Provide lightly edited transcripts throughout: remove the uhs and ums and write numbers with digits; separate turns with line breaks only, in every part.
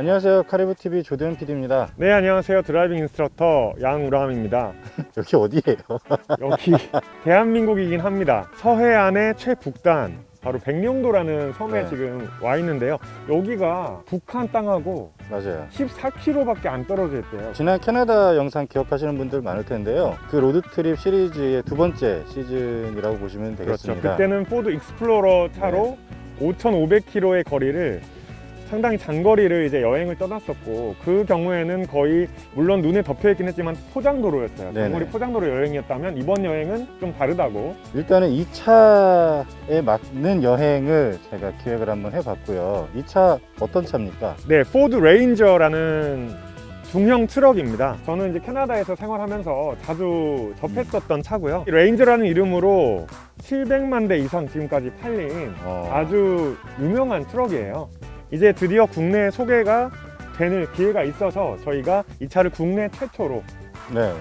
안녕하세요. 카리브TV 조대현 PD입니다.
네, 안녕하세요. 드라이빙 인스트럭터 양우람입니다.
여기 어디예요?
여기 대한민국이긴 합니다. 서해안의 최북단, 바로 백령도라는 섬에
네.
지금 와 있는데요. 여기가 북한 땅하고
맞아요.
14km밖에 안 떨어져 있대요.
지난 캐나다 영상 기억하시는 분들 많을 텐데요. 그 로드트립 시리즈의 두 번째 시즌이라고 보시면
그렇죠.
되겠습니다.
그때는 포드 익스플로러 차로 5,500km의 거리를, 상당히 장거리를 이제 여행을 떠났었고, 그 경우에는 거의 물론 눈에 덮여있긴 했지만 포장도로였어요.
네네.
장거리 포장도로 여행이었다면 이번 여행은 좀 다르다고.
일단은 이 차에 맞는 여행을 제가 기획을 한번 해봤고요. 이 차 어떤 차입니까?
네, 포드 레인저라는 중형 트럭입니다. 저는 이제 캐나다에서 생활하면서 자주 접했었던 차고요. 이 레인저라는 이름으로 700만 대 이상 지금까지 팔린 아주 유명한 트럭이에요. 이제 드디어 국내에 소개가 되는 기회가 있어서 저희가 이 차를 국내 최초로
네.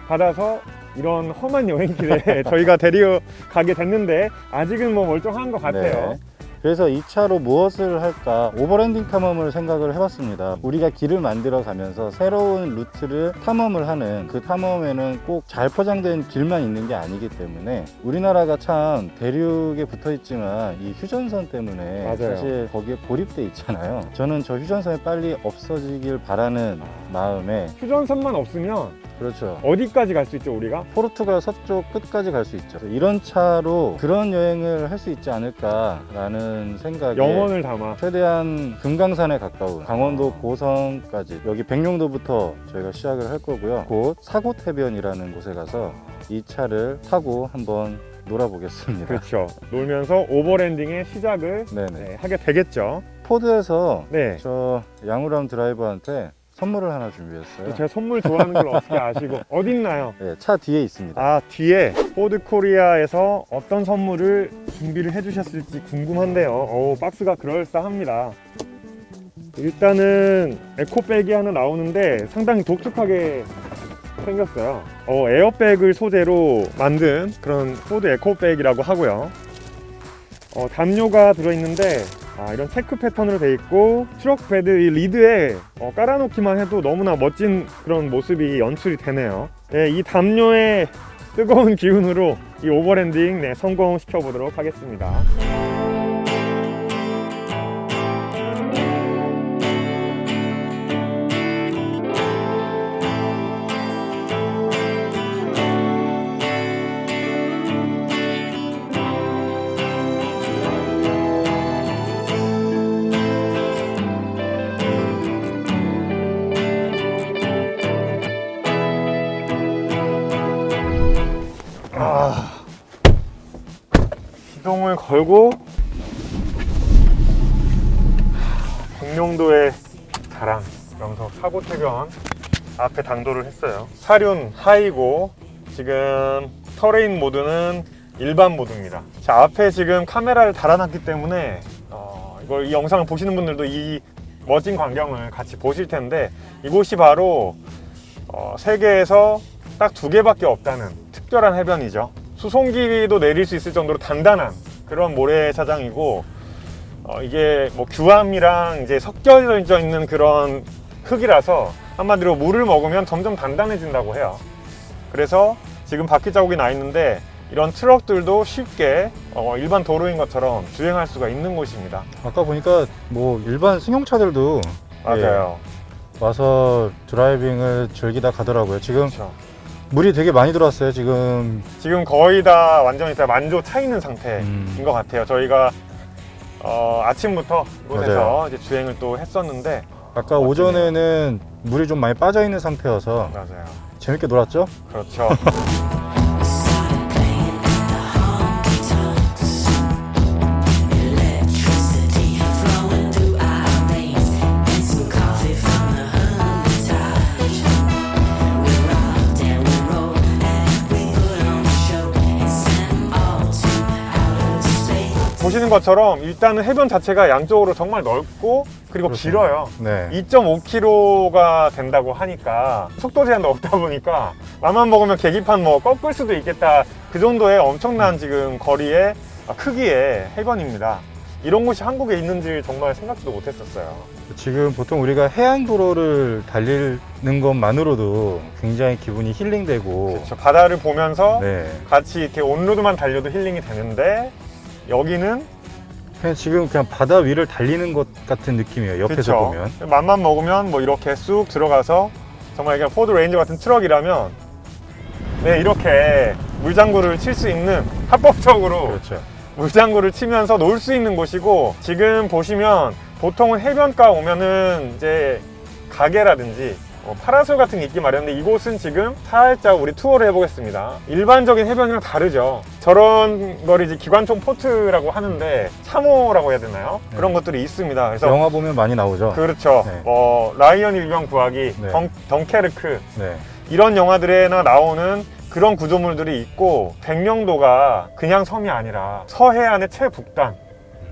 받아서 이런 험한 여행길에 저희가 데리러 가게 됐는데 아직은 뭐 멀쩡한 것 같아요.
네. 그래서 이 차로 무엇을 할까 오버랜딩 탐험을 생각을 해봤습니다. 우리가 길을 만들어 가면서 새로운 루트를 탐험을 하는 그 탐험에는 꼭 잘 포장된 길만 있는 게 아니기 때문에 우리나라가 참 대륙에 붙어 있지만 이 휴전선 때문에
맞아요.
사실 거기에 고립돼 있잖아요. 저는 저 휴전선이 빨리 없어지길 바라는 마음에
휴전선만 없으면
그렇죠.
어디까지 갈 수 있죠, 우리가?
포르투갈 서쪽 끝까지 갈 수 있죠. 이런 차로 그런 여행을 할 수 있지 않을까라는 생각에
영혼을 담아.
최대한 금강산에 가까운 강원도 고성까지 여기 백령도부터 저희가 시작을 할 거고요. 곧 사곳해변이라는 곳에 가서 이 차를 타고 한번 놀아보겠습니다.
그렇죠. 놀면서 오버랜딩의 시작을
네네.
하게 되겠죠.
포드에서
네.
저 양우람 드라이버한테 선물을 하나 준비했어요.
제가 선물 좋아하는 걸 어떻게 아시고 어딨나요?
네, 차 뒤에 있습니다.
아, 뒤에 포드 코리아에서 어떤 선물을 준비를 해주셨을지 궁금한데요. 오, 박스가 그럴싸합니다. 일단은 에코백이 하나 나오는데 상당히 독특하게 생겼어요. 에어백을 소재로 만든 그런 포드 에코백이라고 하고요. 담요가 들어있는데 이런 체크 패턴으로 돼 있고, 트럭 베드 이 리드에 깔아놓기만 해도 너무나 멋진 그런 모습이 연출이 되네요. 네, 이 담요의 뜨거운 기운으로 이 오버랜딩 성공시켜 보도록 하겠습니다. 시동을 걸고 백령도의 자랑 명석 사곳해변 앞에 당도를 했어요. 사륜 하이고, 지금 터레인 모드는 일반 모드입니다. 자, 앞에 지금 카메라를 달아놨기 때문에 이 영상을 보시는 분들도 이 멋진 광경을 같이 보실 텐데, 이곳이 바로 세계에서 딱 2개밖에 없다는 특별한 해변이죠. 수송기도 내릴 수 있을 정도로 단단한 그런 모래사장이고, 이게 뭐 규암이랑 이제 섞여져 있는 그런 흙이라서 한마디로 물을 먹으면 점점 단단해진다고 해요. 그래서 지금 바퀴 자국이 나 있는데 이런 트럭들도 쉽게 일반 도로인 것처럼 주행할 수가 있는 곳입니다.
아까 보니까 뭐 일반 승용차들도
맞아요.
와서 드라이빙을 즐기다 가더라고요. 지금
그렇죠.
물이 되게 많이 들어왔어요. 지금
거의 다 완전히 다 만조 차 있는 상태인 것 같아요. 저희가 아침부터 이곳에서 이제 주행을 또 했었는데,
아까 오전에는 물이 좀 많이 빠져 있는 상태여서
맞아요.
재밌게 놀았죠?
그렇죠. 보시는 것처럼 일단은 해변 자체가 양쪽으로 정말 넓고 그리고 길어요.
네.
2.5km가 된다고 하니까 속도 제한도 없다 보니까 맘만 먹으면 계기판 뭐 꺾을 수도 있겠다, 그 정도의 엄청난 지금 거리의 크기의 해변입니다. 이런 곳이 한국에 있는지 정말 생각지도 못했었어요.
지금 보통 우리가 해안도로를 달리는 것만으로도 굉장히 기분이 힐링되고
그렇죠. 바다를 보면서
네.
같이 이렇게 온로드만 달려도 힐링이 되는데 여기는
지금 그냥 바다 위를 달리는 것 같은 느낌이에요. 옆에서 보면.
맘만 먹으면 뭐 이렇게 쑥 들어가서 정말 그냥 포드 레인저 같은 트럭이라면 네, 이렇게 물장구를 칠 수 있는 합법적으로
그렇죠.
물장구를 치면서 놀 수 있는 곳이고, 지금 보시면 보통은 해변가 오면은 이제 가게라든지 파라솔 같은 게 있기 마련인데 이곳은 지금 살짝 우리 투어를 해보겠습니다. 일반적인 해변이랑 다르죠. 저런 걸 이제 기관총 포트라고 하는데 참호라고 해야 되나요?
네.
그런 것들이 있습니다. 그래서
영화 보면 많이 나오죠.
그렇죠.
네.
라이언 일병 구하기,
네.
덩케르크
네.
이런 영화들에나 나오는 그런 구조물들이 있고, 백령도가 그냥 섬이 아니라 서해안의 최북단,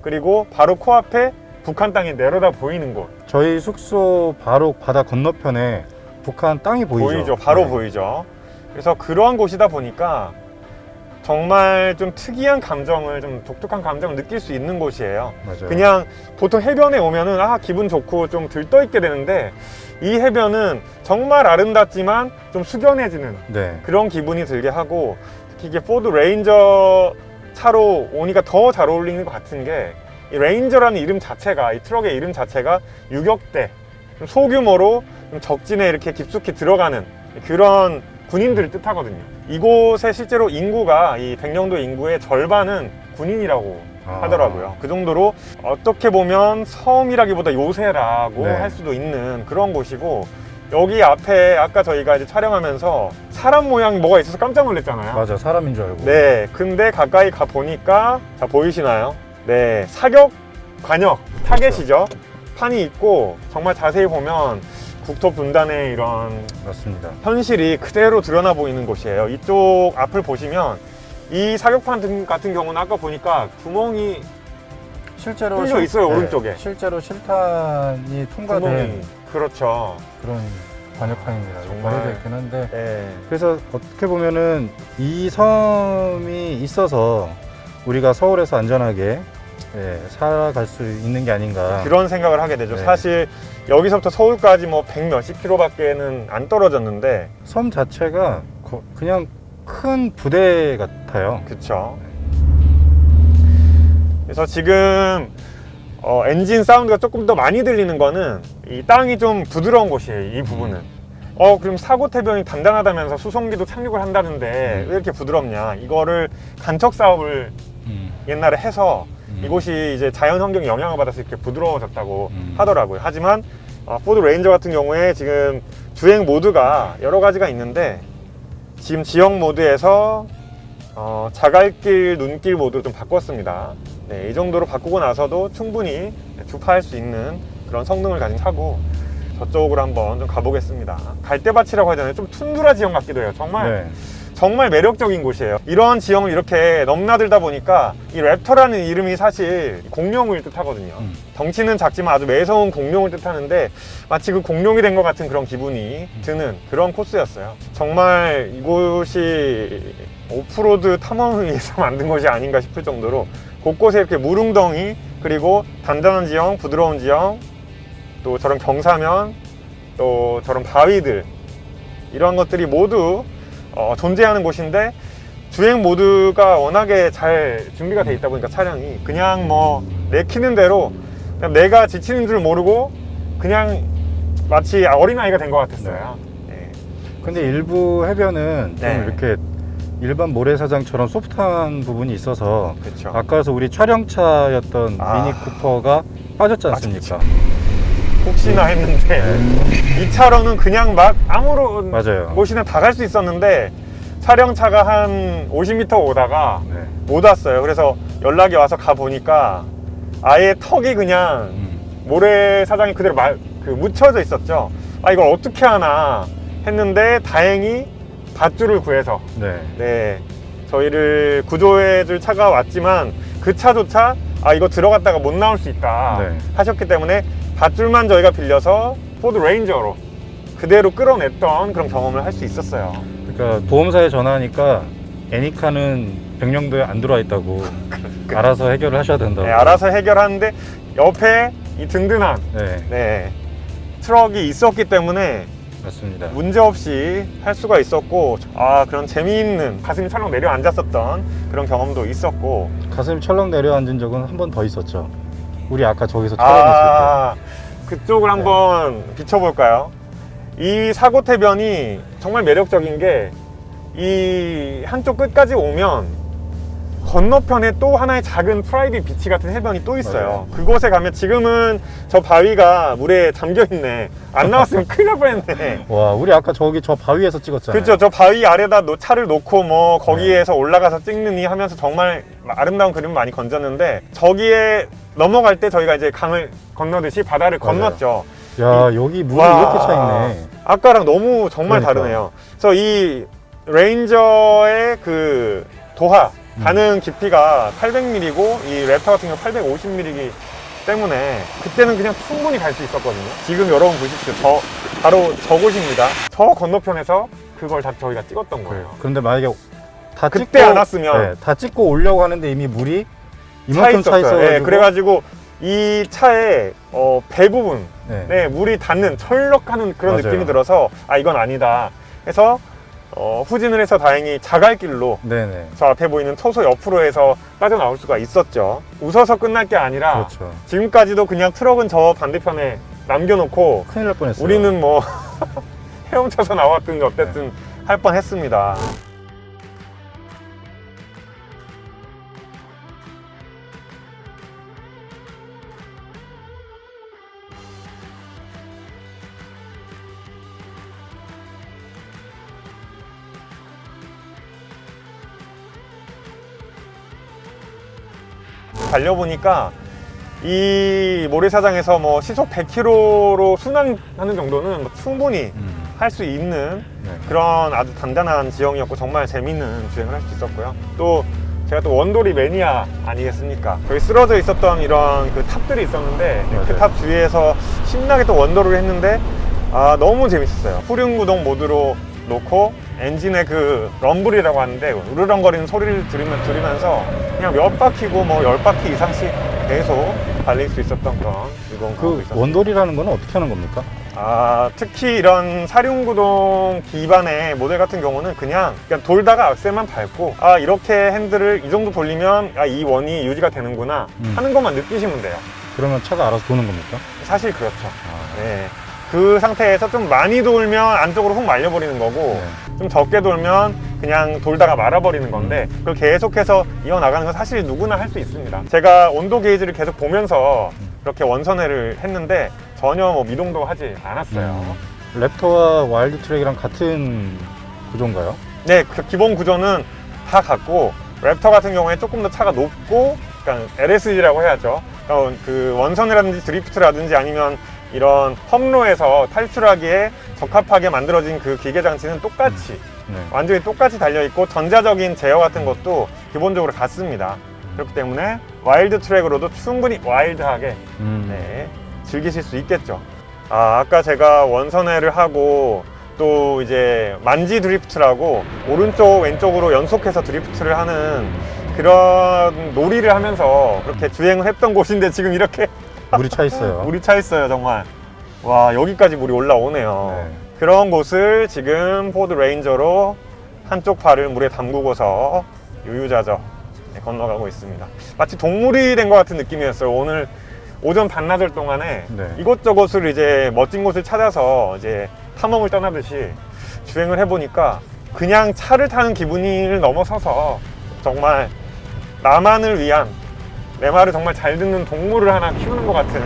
그리고 바로 코앞에 북한 땅이 내려다 보이는 곳.
저희 숙소 바로 바다 건너편에 북한 땅이 보이죠.
바로
네.
보이죠. 그래서 그러한 곳이다 보니까 정말 좀 특이한 감정을, 좀 독특한 감정을 느낄 수 있는 곳이에요.
맞아요.
그냥 보통 해변에 오면은 기분 좋고 좀 들떠있게 되는데, 이 해변은 정말 아름답지만 좀 숙연해지는
네.
그런 기분이 들게 하고, 특히 이게 포드 레인저 차로 오니까 더 잘 어울리는 것 같은 게, 이 레인저라는 이름 자체가, 이 트럭의 이름 자체가 유격대, 좀 소규모로 좀 적진에 이렇게 깊숙이 들어가는 그런 군인들을 뜻하거든요. 이곳에 실제로 인구가, 이 백령도 인구의 절반은 군인이라고 하더라고요. 그 정도로 어떻게 보면 섬이라기보다 요새라고
네.
할 수도 있는 그런 곳이고, 여기 앞에 아까 저희가 이제 촬영하면서 사람 모양이 뭐가 있어서 깜짝 놀랐잖아요.
맞아, 사람인 줄 알고.
네, 근데 가까이 가 보니까, 자, 보이시나요? 네, 사격 관역 타겟이죠. 판이 있고, 정말 자세히 보면 국토 분단의 이런
맞습니다.
현실이 그대로 드러나 보이는 곳이에요. 이쪽 앞을 보시면 이 사격판 같은 경우는 아까 보니까 구멍이
실제로
뚫려 있어요, 오른쪽에.
실제로 실탄이 통과된
구멍이. 그렇죠.
그런 관역판입니다.
정말.
정말 있긴 한데.
네.
그래서 어떻게 보면은 이 섬이 있어서 우리가 서울에서 안전하게 살아갈 수 있는 게 아닌가.
그런 생각을 하게 되죠.
네.
사실 여기서부터 서울까지 뭐 100 몇십 킬로밖에는 안 떨어졌는데,
섬 자체가 그냥 큰 부대 같아요.
그쵸. 그래서 지금 엔진 사운드가 조금 더 많이 들리는 거는 이 땅이 좀 부드러운 곳이에요, 이 부분은. 그럼 사고태변이 단단하다면서 수송기도 착륙을 한다는데 왜 이렇게 부드럽냐. 이거를 간척 사업을 옛날에 해서 이곳이 이제 자연 환경에 영향을 받아서 이렇게 부드러워졌다고 하더라고요. 하지만 포드 레인저 같은 경우에 지금 주행 모드가 여러 가지가 있는데, 지금 지역 모드에서 자갈길, 눈길 모드로 좀 바꿨습니다. 네, 이 정도로 바꾸고 나서도 충분히 주파할 수 있는 그런 성능을 가진 차고, 저쪽으로 한번 좀 가보겠습니다. 갈대밭이라고 하잖아요. 좀 툰드라 지형 같기도 해요. 정말 정말 매력적인 곳이에요. 이런 지형을 이렇게 넘나들다 보니까 이 랩터라는 이름이 사실 공룡을 뜻하거든요. 덩치는 작지만 아주 매서운 공룡을 뜻하는데, 마치 그 공룡이 된 것 같은 그런 기분이 드는 그런 코스였어요. 정말 이곳이 오프로드 탐험을 위해서 만든 것이 아닌가 싶을 정도로 곳곳에 이렇게 물웅덩이, 그리고 단단한 지형, 부드러운 지형, 또 저런 경사면, 또 저런 바위들, 이런 것들이 모두 존재하는 곳인데, 주행 모드가 워낙에 잘 준비가 돼 있다 보니까 차량이 그냥 뭐 내키는 대로 그냥 내가 지치는 줄 모르고 그냥 마치 어린아이가 된 것 같았어요. 네.
근데 일부 해변은
네.
좀 이렇게 일반 모래사장처럼 소프트한 부분이 있어서,
그렇죠.
아까서 우리 촬영차였던 미니 쿠퍼가 빠졌지 않습니까?
혹시나 했는데 이 차로는 그냥 막 아무런
맞아요.
곳이나 다 갈 수 있었는데, 촬영차가 한 50m 오다가
네.
못 왔어요. 그래서 연락이 와서 가보니까 아예 턱이 그냥 모래사장이 그대로 묻혀져 있었죠. 이걸 어떻게 하나 했는데, 다행히 밧줄을 구해서 네, 저희를 구조해줄 차가 왔지만, 그 차조차 이거 들어갔다가 못 나올 수 있다 하셨기 때문에 밧줄만 저희가 빌려서 포드 레인저로 그대로 끌어냈던 그런 경험을 할 수 있었어요.
그러니까 보험사에 전화하니까 애니카는 병영도에 안 들어와 있다고 알아서 해결을 하셔야 된다고.
네, 알아서 해결하는데 옆에 이 든든한
네,
네, 트럭이 있었기 때문에
맞습니다.
문제없이 할 수가 있었고, 그런 재미있는 가슴이 철렁 내려앉았었던 그런 경험도 있었고.
가슴이 철렁 내려앉은 적은 한 번 더 있었죠. 우리 아까 저기서 촬영했을
그쪽을 한번 비춰볼까요? 이 사고태변이 정말 매력적인 게, 이 한쪽 끝까지 오면 건너편에 또 하나의 작은 프라이빗 비치 같은 해변이 또 있어요.
맞아요.
그곳에 가면 지금은 저 바위가 물에 잠겨있네. 안 나왔으면 큰일 날 뻔했네.
때. 와, 우리 아까 저기 저 바위에서 찍었잖아요.
그렇죠. 저 바위 아래다 차를 놓고 뭐 거기에서 올라가서 찍느니 하면서 정말 아름다운 그림 많이 건졌는데, 저기에 넘어갈 때 저희가 이제 강을 건너듯이 바다를
맞아요.
건넜죠.
야, 여기 물이
와,
이렇게 차 있네.
아까랑 너무 정말
그러니까.
다르네요. 그래서 이 레인저의 그 도하 가는 깊이가 800mm고 이 랩터 같은 경우 850mm이기 때문에 그때는 그냥 충분히 갈 수 있었거든요. 지금 여러분 보십시오. 바로 저곳입니다. 저 건너편에서 그걸 다 저희가 찍었던 거예요.
그런데 만약에 다
그때
찍고
안 왔으면
네, 다 찍고 오려고 하는데 이미 물이 이만큼 차 있어가지고
네, 그래가지고 이 차의 배 부분에
네.
물이 닿는 철렁하는 그런
맞아요.
느낌이 들어서 이건 아니다 해서 후진을 해서 다행히 자갈길로
네네.
저 앞에 보이는 초소 옆으로 해서 빠져나올 수가 있었죠. 웃어서 끝날 게 아니라
그렇죠.
지금까지도 그냥 트럭은 저 반대편에 남겨놓고
큰일 날 뻔했어요.
우리는 뭐 헤엄쳐서 나왔든 어쨌든 할 뻔했습니다. 달려보니까 이 모래사장에서 뭐 시속 100km로 순항하는 정도는 뭐 충분히 할 수 있는
네.
그런 아주 단단한 지형이었고, 정말 재밌는 주행을 할 수 있었고요. 또 제가 또 원돌이 매니아 아니겠습니까? 거기 쓰러져 있었던 이런 그 탑들이 있었는데,
맞아요.
그 탑 주위에서 신나게 또 원도를 했는데 너무 재밌었어요. 후륜구동 모드로 놓고 엔진의 그 럼블이라고 하는데 우르렁거리는 소리를 들으면서 그냥 몇 바퀴고 뭐 10바퀴 이상씩 계속 달릴 수 있었던 그런 즐거운 경험도
그
있었어요.
원돌이라는 건 어떻게 하는 겁니까?
특히 이런 사륜구동 기반의 모델 같은 경우는 그냥 돌다가 악셀만 밟고 이렇게 핸들을 이 정도 돌리면 이 원이 유지가 되는구나 하는 것만 느끼시면 돼요.
그러면 차가 알아서 도는 겁니까?
사실 그렇죠. 네. 그 상태에서 좀 많이 돌면 안쪽으로 훅 말려버리는 거고, 좀 적게 돌면 그냥 돌다가 말아버리는 건데, 그걸 계속해서 이어나가는 건 사실 누구나 할 수 있습니다. 제가 온도 게이지를 계속 보면서 이렇게 원선회를 했는데 전혀 뭐 미동도 하지 않았어요.
랩터와 와일드 트랙이랑 같은 구조인가요?
네, 그 기본 구조는 다 같고, 랩터 같은 경우에 조금 더 차가 높고, 그러니까 LSG라고 해야죠. 그러니까 그 원선회라든지 드리프트라든지 아니면 이런 험로에서 탈출하기에 적합하게 만들어진 그 기계 장치는 똑같이
네.
완전히 똑같이 달려있고, 전자적인 제어 같은 것도 기본적으로 같습니다. 그렇기 때문에 와일드 트랙으로도 충분히 와일드하게 즐기실 수 있겠죠. 아까 제가 원선회를 하고 또 이제 만지 드리프트라고 오른쪽 왼쪽으로 연속해서 드리프트를 하는 그런 놀이를 하면서 그렇게 주행을 했던 곳인데, 지금 이렇게
물이 차 있어요.
물이 차 있어요. 정말 와, 여기까지 물이 올라오네요.
네.
그런 곳을 지금 포드 레인저로 한쪽 발을 물에 담그고서 유유자적 건너가고 있습니다. 마치 동물이 된 것 같은 느낌이었어요. 오늘 오전 반나절 동안에
네.
이곳저곳을 이제 멋진 곳을 찾아서 이제 탐험을 떠나듯이 주행을 해보니까 그냥 차를 타는 기분을 넘어서서 정말 나만을 위한, 내 말을 정말 잘 듣는 동물을 하나 키우는 것 같은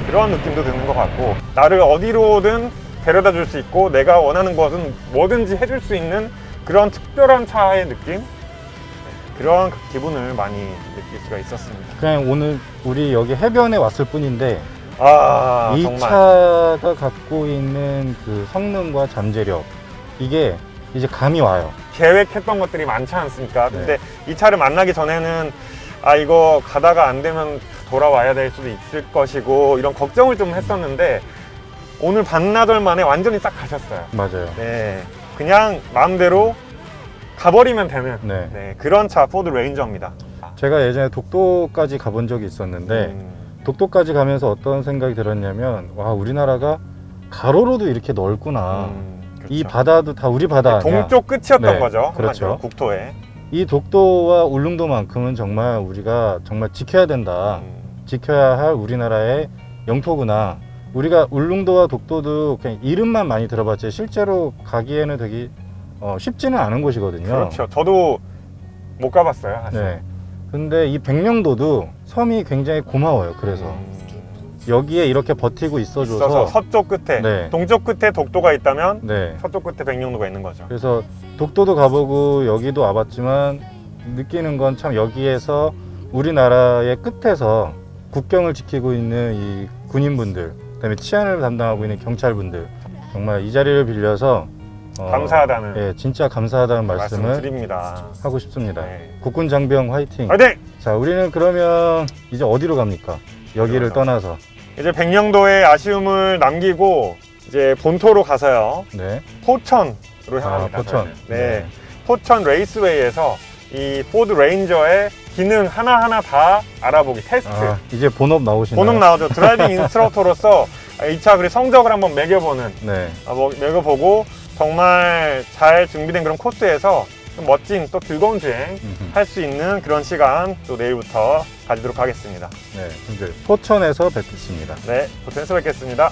그런 느낌도 드는 것 같고, 나를 어디로든 데려다 줄 수 있고 내가 원하는 것은 뭐든지 해줄 수 있는 그런 특별한 차의 느낌? 그런 기분을 많이 느낄 수가 있었습니다.
그냥 오늘 우리 여기 해변에 왔을 뿐인데 이
정말
차가 갖고 있는 그 성능과 잠재력, 이게 이제 감이 와요.
계획했던 것들이 많지 않습니까?
네.
근데 이 차를 만나기 전에는 이거 가다가 안 되면 돌아와야 될 수도 있을 것이고 이런 걱정을 좀 했었는데, 오늘 반나절 만에 완전히 싹 가셨어요.
맞아요.
네, 그냥 마음대로 가버리면 되는
네.
네, 그런 차 포드 레인저입니다.
제가 예전에 독도까지 가본 적이 있었는데 독도까지 가면서 어떤 생각이 들었냐면 와 우리나라가 가로로도 이렇게 넓구나. 이
그렇죠.
바다도 다 우리 바다 아니야.
동쪽 끝이었던
네,
거죠.
그렇죠.
한마디로 국토에.
이 독도와 울릉도만큼은 정말 우리가 정말 지켜야 된다. 지켜야 할 우리나라의 영토구나. 우리가 울릉도와 독도도 그냥 이름만 많이 들어봤지 실제로 가기에는 되게 쉽지는 않은 곳이거든요.
그렇죠. 저도 못 가봤어요, 사실.
네. 근데 이 백령도도 섬이 굉장히 고마워요. 그래서 여기에 이렇게 버티고 있어줘서
있어서 서쪽 끝에,
네.
동쪽 끝에 독도가 있다면
네.
서쪽 끝에 백령도가 있는 거죠.
그래서 독도도 가보고 여기도 와봤지만 느끼는 건 참 여기에서 우리나라의 끝에서 국경을 지키고 있는 이 군인분들, 그다음에 치안을 담당하고 있는 경찰분들 정말 이 자리를 빌려서
감사하다는
예, 진짜 감사하다는
말씀을
말씀을
드립니다.
하고 싶습니다.
네.
국군 장병 화이팅!
화이팅!
자, 우리는 그러면 이제 어디로 갑니까? 여기를
그렇죠.
떠나서.
이제 백령도의 아쉬움을 남기고 이제 본토로 가서요.
네.
포천으로 향합니다.
포천.
저희는. 네. 포천 레이스웨이에서 이 포드 레인저의 기능 하나하나 다 알아보기 테스트.
이제 본업 나오시나요?
본업 나오죠. 드라이빙 인스트럭터로서 이 차 그리고 성적을 한번 매겨보는,
네.
매겨보고 정말 잘 준비된 그런 코스에서 좀 멋진 또 즐거운 주행 할 수 있는 그런 시간 또 내일부터 가지도록 하겠습니다.
네. 이제 포천에서 뵙겠습니다.
네, 포천에서 뵙겠습니다.